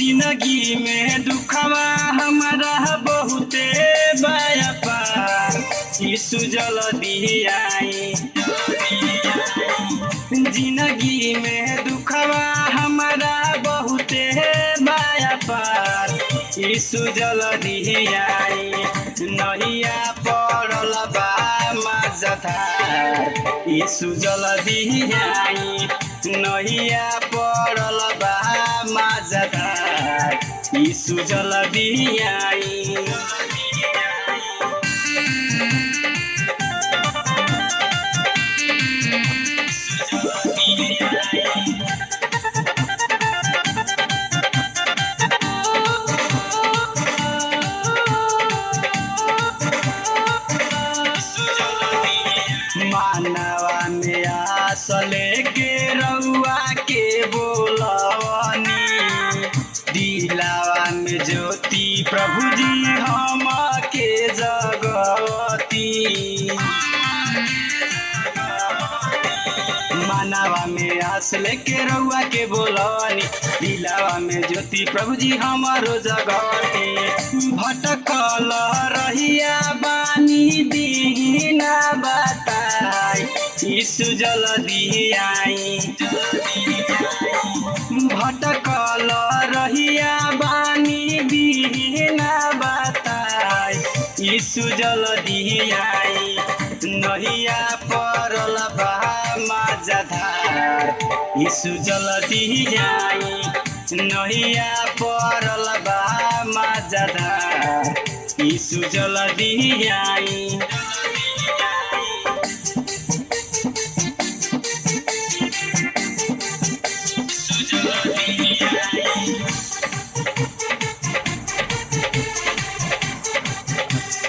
जिंदगी में दुखवा हमारा बहुते बायापा यीशु जल्दी आई। जिंदगी में दुखवा हमारा बहुते बायापा यीशु जल्दी आई। नहिया पड़ल बा मझधार यीशु जल्दी आई। नहिया पड़ल बा मझधार यीशु जल्दी आई। मानवा में आस लेके रउआ के बोलवनी। दिलावा में ज्योति प्रभु जी हम के जगवती। मानवा में आस लेके रउआ के बोलवनी। दिलावा में ज्योति प्रभु जी हमारो जगवती। भटकल रहिया बानी दीना बताई यीशु जल्दी आई। भटकल रहिया बानी दीना बताई यीशु जल्दी आई। नहिया पड़ल बा मझधार यीशु जल्दी आई। नहिया पड़ल बा मझधार यीशु जल्दी आई।